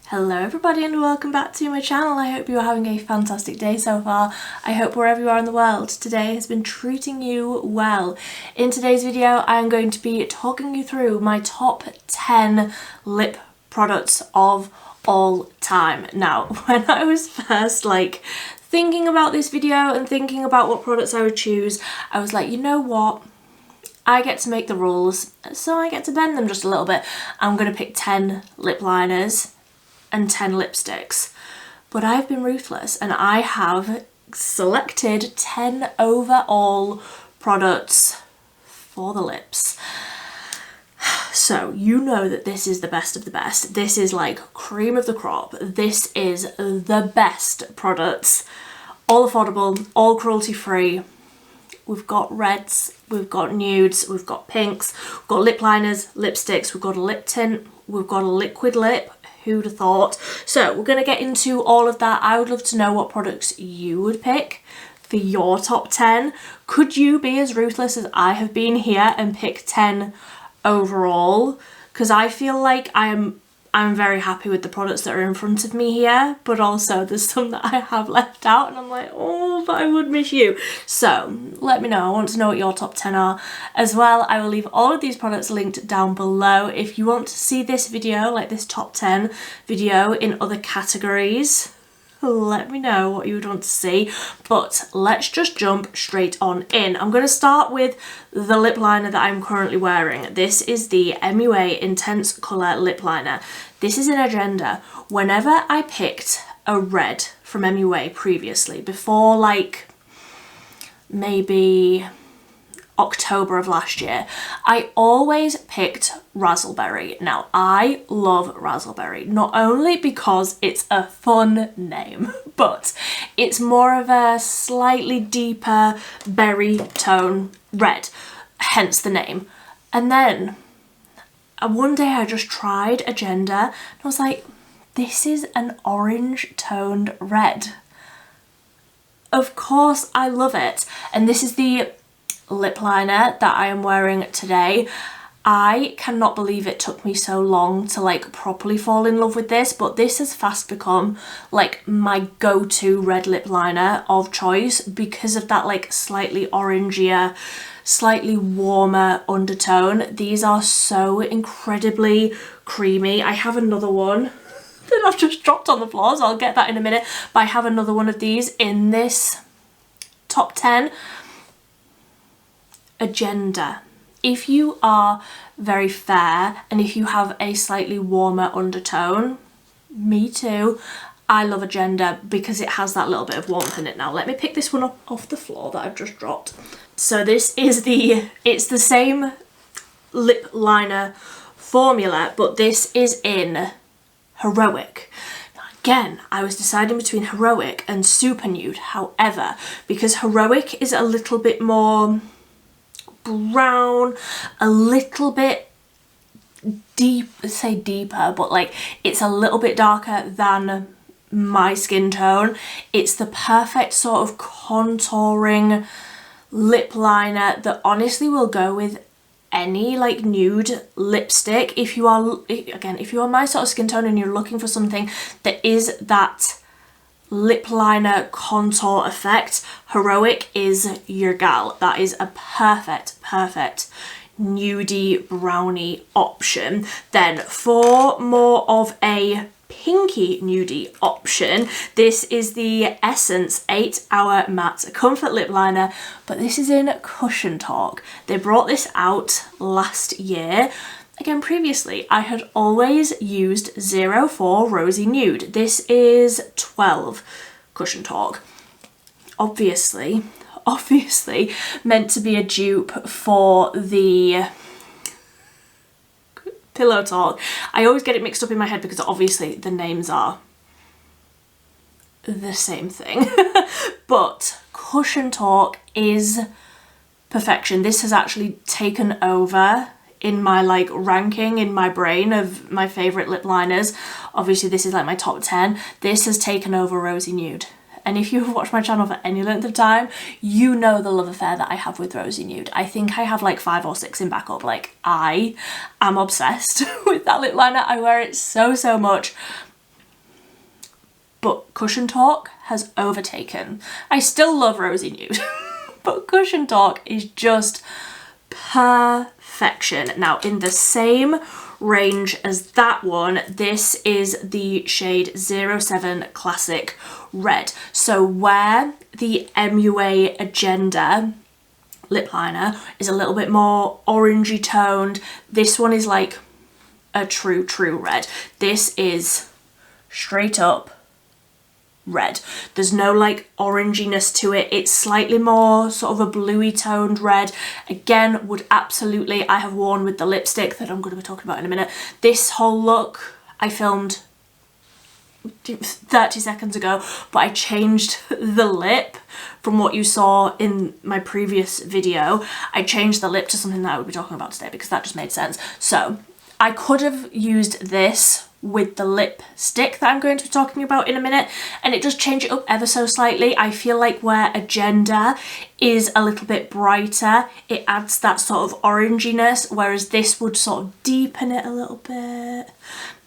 Hello everybody and welcome back to my channel. I hope you are having a fantastic day so far. I hope wherever you are in the world today has been treating you well. In today's video I am going to be talking you through my top 10 lip products of all time. Now when I was first thinking about this video and thinking about what products I would choose, I was like, you know what? I get to make the rules, so I get to bend them just a little bit. I'm going to pick 10 lip liners and 10 lipsticks, but I've been ruthless and I have selected 10 overall products for the lips. So you know that this is the best of the best. This is like cream of the crop. This is the best products, all affordable, all cruelty free. We've got reds, we've got nudes, we've got pinks, we've got lip liners, lipsticks, we've got a lip tint, we've got a liquid lip. Who'd have thought? So we're going to get into all of that. I would love to know what products you would pick for your top 10. Could you be as ruthless as I have been here and pick 10 overall? Because I feel like I'm very happy with the products that are in front of me here, but also there's some that I have left out and I'm like, oh, but I would miss you. So let me know. I want to know what your top 10 are as well. I will leave all of these products linked down below. If you want to see this video, like this top 10 video in other categories, let me know what you would want to see. But let's just jump straight on in. I'm going to start with the lip liner that I'm currently wearing. This is the MUA Intense Colour Lip Liner. This is an Agenda. Whenever I picked a red from MUA previously, before like maybe October of last year, I always picked Razzleberry. Now I love Razzleberry, not only because it's a fun name, but it's more of a slightly deeper berry tone red, hence the name. And then one day I just tried Agenda and I was like, this is an orange toned red. Of course I love it. And this is the lip liner that I am wearing today. I cannot believe it took me so long to like properly fall in love with this, but this has fast become like my go-to red lip liner of choice because of that like slightly orangier, slightly warmer undertone. These are so incredibly creamy. I have another one that I've just dropped on the floor, so I'll get that in a minute, but I have another one of these in this top 10. Agenda. If you are very fair and if you have a slightly warmer undertone, me too, I love Agenda because it has that little bit of warmth in it. Now let me pick this one up off the floor that I've just dropped. So this is it's the same lip liner formula, but this is in Heroic. Again, I was deciding between Heroic and Supernude. However, because Heroic is a little bit more brown, a little bit deeper, but like it's a little bit darker than my skin tone. It's the perfect sort of contouring lip liner that honestly will go with any like nude lipstick. If you are, again, if you are my sort of skin tone and you're looking for something that is that lip liner contour effect, Heroic is your gal. That is a perfect nudie brownie option. Then for more of a pinky nudie option, this is the Essence 8-Hour Matte Comfort Lip Liner, but this is in Cushion Talk. They brought this out last year. Again, previously I had always used 04 Rosy Nude. This is 12 Cushion Talk. Obviously meant to be a dupe for the Pillow Talk. I always get it mixed up in my head because obviously the names are the same thing. But Cushion Talk is perfection. This has actually taken over in my like ranking in my brain of my favorite lip liners. Obviously this is like my top 10. This has taken over Rosy Nude. And if you've watched my channel for any length of time, you know the love affair that I have with Rosy Nude. I think I have like 5 or 6 in backup. Like I am obsessed with that lip liner. I wear it so much. but Cushion Talk has overtaken. I still love Rosy Nude, but Cushion Talk is just perfection. Now, in the same range as that one, this is the shade 07 Classic Red. So where the MUA Agenda lip liner is a little bit more orangey toned, this one is like a true red. This is straight up red. There's no like oranginess to it. It's slightly more sort of a bluey toned red. Again, would absolutely, I have worn with the lipstick that I'm going to be talking about in a minute. This whole look I filmed 30 seconds ago, but I changed the lip from what you saw in my previous video. I changed the lip to something that I would be talking about today because that just made sense. So I could have used this with the lipstick that I'm going to be talking about in a minute, and it does change it up ever so slightly. I feel like where Agenda is a little bit brighter, it adds that sort of oranginess, whereas this would sort of deepen it a little bit,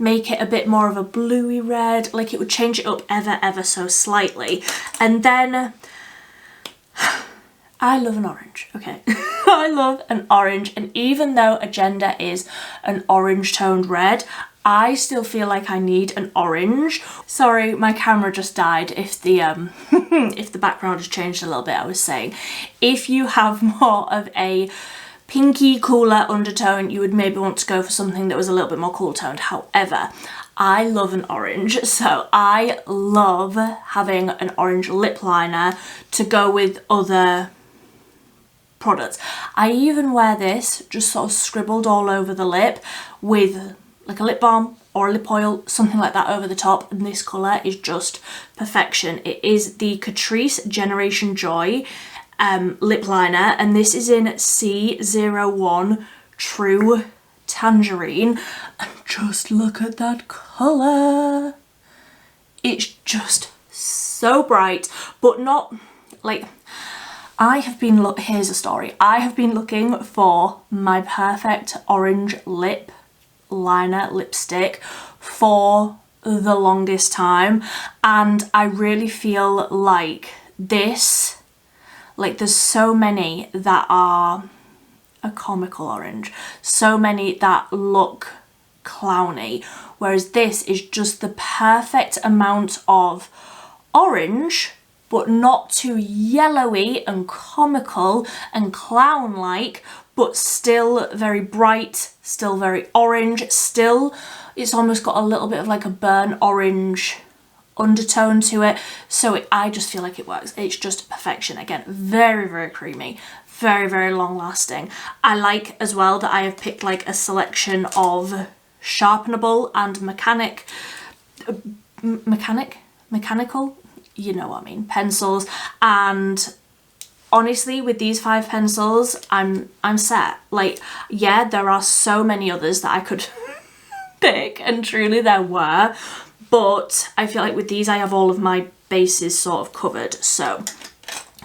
make it a bit more of a bluey red, like it would change it up ever so slightly. And then I love an orange, okay? I love an orange, and even though Agenda is an orange toned red, I still feel like I need an orange. Sorry, my camera just died if the if the background has changed a little bit. I was saying, if you have more of a pinky cooler undertone, you would maybe want to go for something that was a little bit more cool toned. However, I love an orange, so I love having an orange lip liner to go with other products. I even wear this just sort of scribbled all over the lip with like a lip balm or a lip oil, something like that over the top, and this colour is just perfection. It is the Catrice Generation Joy lip liner, and this is in C01 True Tangerine, and just look at that colour. It's just so bright, but not like, here's a story. I have been looking for my perfect orange lip liner lipstick for the longest time, and I really feel like this, like there's so many that are a comical orange, so many that look clowny, whereas this is just the perfect amount of orange, but not too yellowy and comical and clown-like, but still very bright, still very orange, still it's almost got a little bit of like a burnt orange undertone to it. So I just feel like it works. It's just perfection. Again, very creamy, very long lasting. I like as well that I have picked like a selection of sharpenable and mechanical, you know what I mean, pencils, and honestly with these 5 pencils I'm set. Like, yeah, there are so many others that I could pick, and truly there were, but I feel like with these I have all of my bases sort of covered. So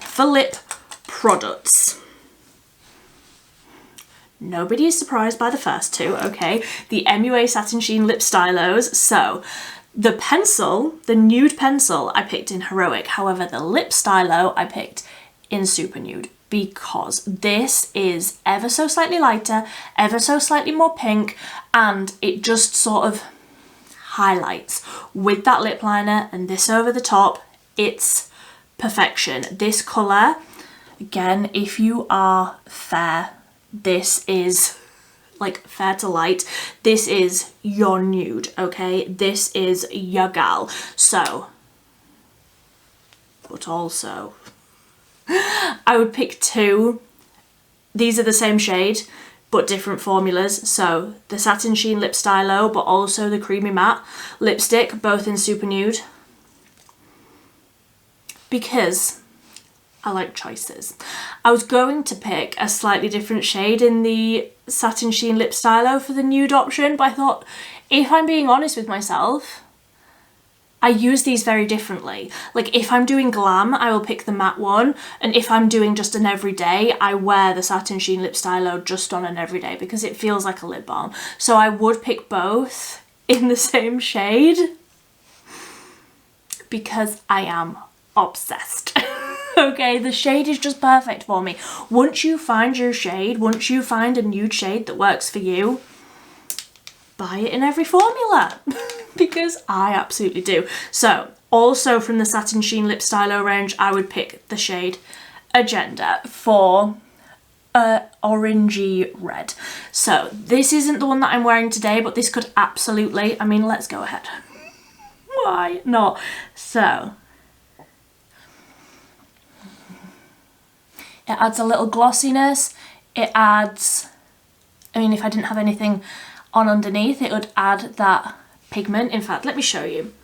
for lip products, nobody is surprised by the first two, okay? The MUA Satin Sheen Lip Stylos. So the pencil, the nude pencil, I picked in Heroic. However, the lip stylo I picked in Supernude, because this is ever so slightly lighter, ever so slightly more pink, and it just sort of highlights with that lip liner and this over the top. It's perfection. This colour, again, if you are fair, this is like fair to light, this is your nude, okay? This is your gal. So, but also I would pick 2. These are the same shade but different formulas. So the Satin Sheen Lip Stylo, but also the Creamy Matte lipstick, both in Supernude, because I like choices. I was going to pick a slightly different shade in the Satin Sheen Lip Stylo for the nude option, but I thought, if I'm being honest with myself, I use these very differently. Like if I'm doing glam, I will pick the matte one, and if I'm doing just an everyday, I wear the Satin Sheen Lip Stylo just on an everyday because it feels like a lip balm. So I would pick both in the same shade, because I am obsessed. Okay, the shade is just perfect for me. Once you find your shade, once you find a nude shade that works for you, buy it in every formula because I absolutely do. So also from the Satin Sheen Lip Stylo range, I would pick the shade Agenda for orangey red. So this isn't the one that I'm wearing today, but this could absolutely, I mean, let's go ahead. Why not? So it adds a little glossiness. It adds, I mean, if I didn't have anything on underneath, it would add that pigment. In fact, let me show you.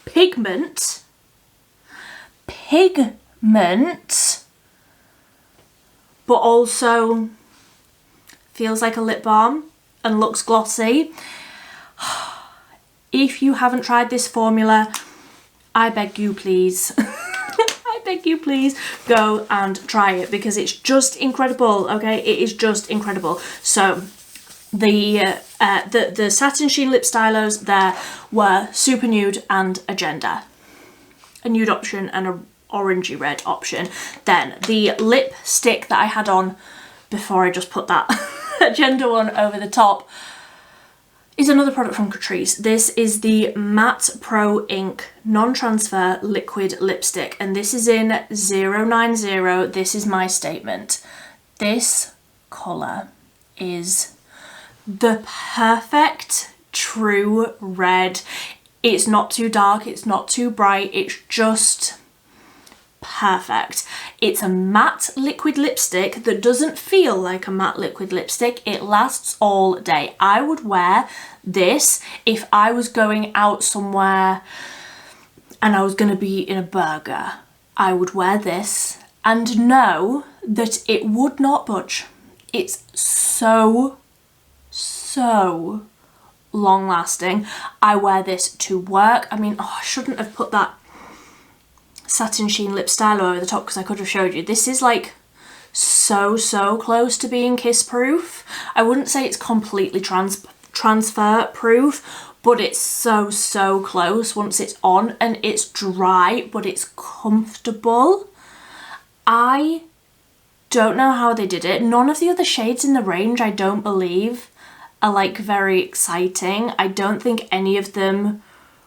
Pigment, but also feels like a lip balm and looks glossy. If you haven't tried this formula, I beg you please, I beg you please go and try it because it's just incredible, okay? It is just incredible. So the Satin Sheen Lip Stylos there were Supernude and Agenda. A nude option and a orangey red option. Then the lipstick that I had on before I just put that Agenda one over the top is another product from Catrice. This is the Matte Pro Ink Non-Transfer Liquid Lipstick, and this is in 090. This is my statement. This colour is the perfect true red. It's not too dark, it's not too bright, it's just perfect. It's a matte liquid lipstick that doesn't feel like a matte liquid lipstick. It lasts all day. I would wear this if I was going out somewhere and I was going to be in a burger. I would wear this and know that it would not budge. It's so long lasting. I wear this to work. I mean, I shouldn't have put that Satin Sheen Lip Stylo over the top because I could have showed you. This is like so close to being kiss proof. I wouldn't say it's completely transfer proof, but it's so close once it's on, and it's dry but it's comfortable. I don't know how they did it. None of the other shades in the range, I don't believe, are like very exciting. I don't think any of them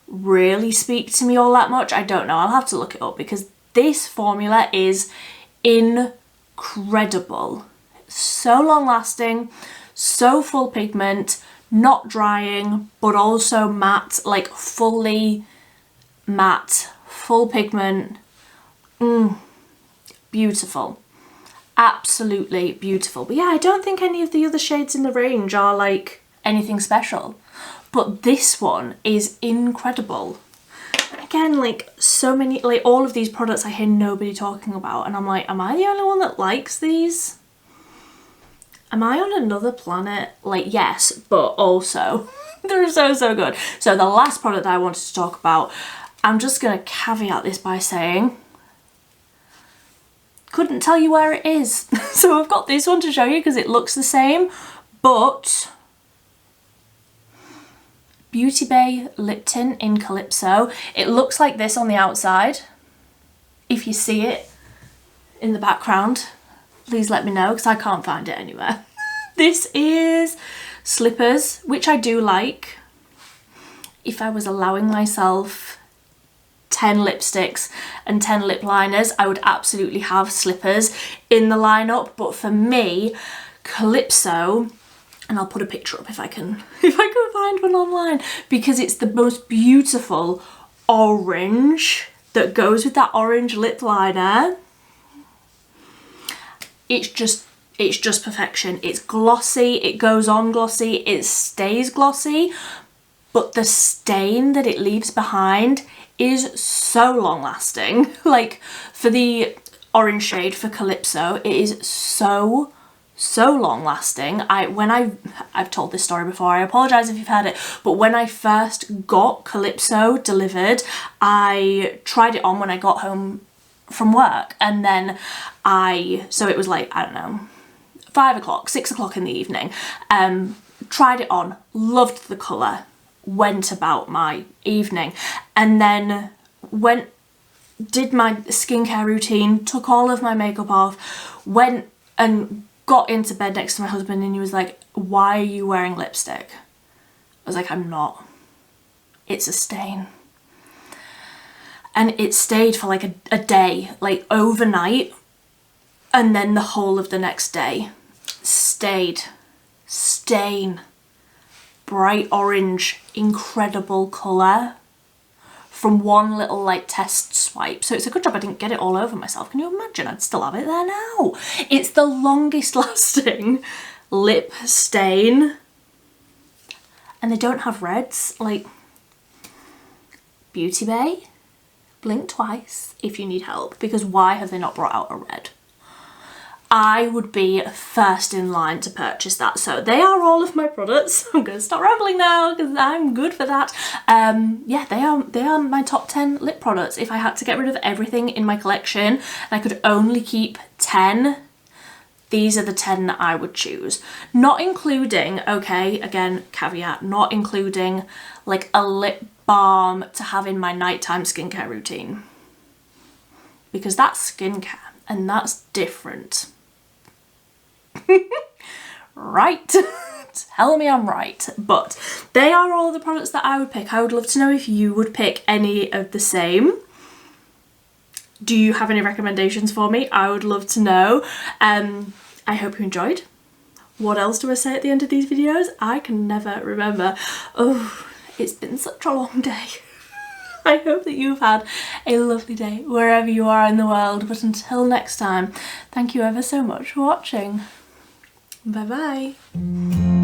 really speak to me all that much. I don't know, I'll have to look it up because this formula is incredible. So long lasting, so full pigment, not drying, but also matte, like fully matte, full pigment. Beautiful. Absolutely beautiful. But yeah, I don't think any of the other shades in the range are like anything special. But this one is incredible. Again, like so many, like all of these products I hear nobody talking about, and I'm like, am I the only one that likes these? Am I on another planet? Like, yes, but also they're so good. So the last product that I wanted to talk about, I'm just gonna caveat this by saying, couldn't tell you where it is. So I've got this one to show you because it looks the same, but Beauty Bay lip tint in Calypso. It looks like this on the outside. If you see it in the background, please let me know because I can't find it anywhere. This is Slippers, which I do like. If I was allowing myself 10 lipsticks and 10 lip liners, I would absolutely have Slippers in the lineup, but for me, Calypso, and I'll put a picture up if I can find one online, because it's the most beautiful orange that goes with that orange lip liner. It's just perfection. It's glossy, it goes on glossy, it stays glossy, but the stain that it leaves behind is so long lasting. Like for the orange shade for Calypso, it is so long lasting. I've told this story before, I apologize if you've heard it, but when I first got Calypso delivered, I tried it on when I got home from work, and then so it was like, I don't know, 5 o'clock, 6 o'clock in the evening, tried it on, loved the colour, went about my evening, and then did my skincare routine, took all of my makeup off, went and got into bed next to my husband, and he was like, why are you wearing lipstick? I was like, I'm not. It's a stain. And it stayed for like a day, like overnight, and then the whole of the next day. Stain. Bright orange, incredible colour from one little like test swipe. So it's a good job I didn't get it all over myself. Can you imagine? I'd still have it there now. It's the longest lasting lip stain. And they don't have reds. Like, Beauty Bay, blink twice if you need help, because why have they not brought out a red? I would be first in line to purchase that. So they are all of my products. I'm going to stop rambling now because I'm good for that. Yeah, they are my top 10 lip products. If I had to get rid of everything in my collection and I could only keep 10, these are the 10 that I would choose. Not including, okay, again, caveat, not including like a lip balm to have in my nighttime skincare routine. Because that's skincare and that's different. Right. Tell me I'm right. But they are all the products that I would pick. I would love to know if you would pick any of the same. Do you have any recommendations for me? I would love to know. I hope you enjoyed. What else do I say at the end of these videos? I can never remember. Oh, it's been such a long day. I hope that you've had a lovely day wherever you are in the world. But until next time, thank you ever so much for watching. Bye bye.